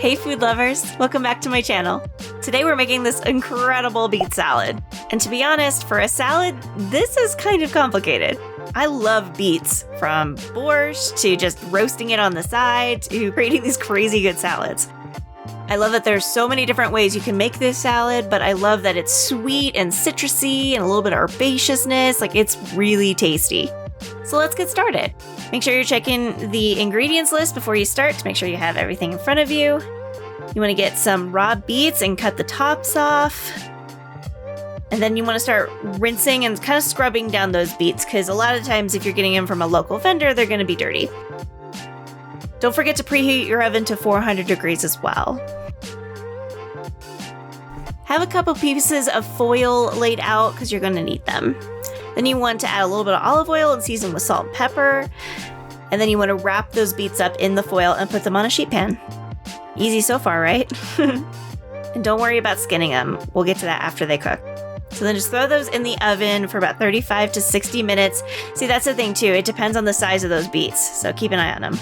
Hey food lovers, welcome back to my channel. Today we're making this incredible beet salad. And to be honest, for a salad, this is kind of complicated. I love beets, from borscht to just roasting it on the side to creating these crazy good salads. I love that there's so many different ways you can make this salad, but I love that it's sweet and citrusy and a little bit of herbaceousness. Like, it's really tasty. So let's get started. Make sure you're checking the ingredients list before you start to make sure you have everything in front of you. You want to get some raw beets and cut the tops off. And then you want to start rinsing and kind of scrubbing down those beets, because a lot of times if you're getting them from a local vendor, they're going to be dirty. Don't forget to preheat your oven to 400 degrees as well. Have a couple pieces of foil laid out because you're going to need them. Then you want to add a little bit of olive oil and season with salt and pepper. And then you want to wrap those beets up in the foil and put them on a sheet pan. Easy so far, right? And don't worry about skinning them. We'll get to that after they cook. So then just throw those in the oven for about 35 to 60 minutes. See, that's the thing too. It depends on the size of those beets, so keep an eye on them.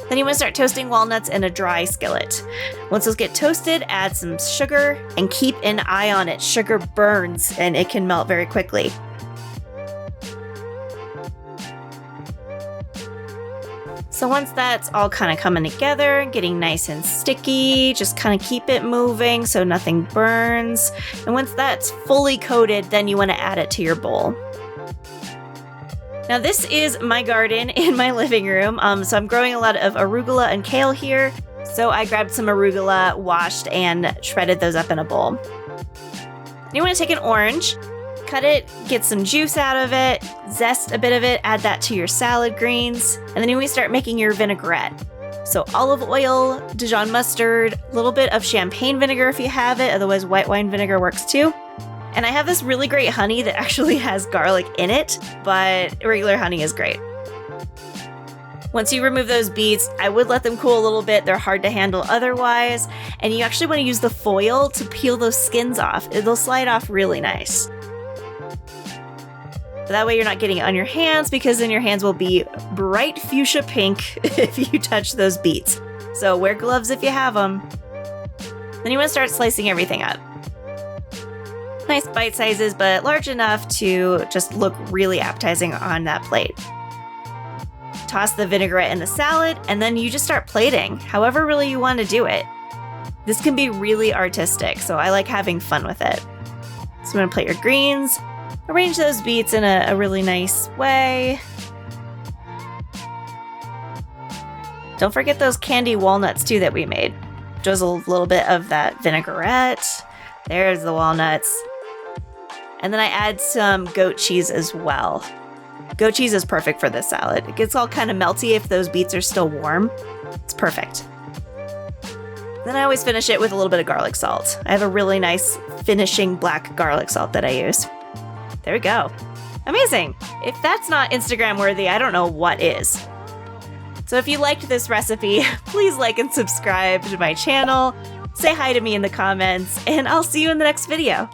Then you want to start toasting walnuts in a dry skillet. Once those get toasted, add some sugar and keep an eye on it. Sugar burns and it can melt very quickly. So once that's all kind of coming together, getting nice and sticky, just kind of keep it moving so nothing burns. And once that's fully coated, then you want to add it to your bowl. Now this is my garden in my living room, so I'm growing a lot of arugula and kale here. So I grabbed some arugula, washed, and shredded those up in a bowl. You want to take an orange, cut it, get some juice out of it, zest a bit of it, add that to your salad greens, and then you want to start making your vinaigrette. So olive oil, Dijon mustard, a little bit of champagne vinegar if you have it, otherwise white wine vinegar works too. And I have this really great honey that actually has garlic in it, but regular honey is great. Once you remove those beets, I would let them cool a little bit. They're hard to handle otherwise. And you actually want to use the foil to peel those skins off. It'll slide off really nice. But that way you're not getting it on your hands, because then your hands will be bright fuchsia pink if you touch those beets. So wear gloves if you have them. Then you want to start slicing everything up. Nice bite sizes, but large enough to just look really appetizing on that plate. Toss the vinaigrette in the salad, and then you just start plating, however really you want to do it. This can be really artistic, so I like having fun with it. So you want to plate your greens, arrange those beets in a really nice way. Don't forget those candied walnuts too that we made. Just a little bit of that vinaigrette. There's the walnuts. And then I add some goat cheese as well. Goat cheese is perfect for this salad. It gets all kind of melty if those beets are still warm. It's perfect. Then I always finish it with a little bit of garlic salt. I have a really nice finishing black garlic salt that I use. There we go. Amazing. If that's not Instagram worthy, I don't know what is. So if you liked this recipe, please like and subscribe to my channel. Say hi to me in the comments, and I'll see you in the next video.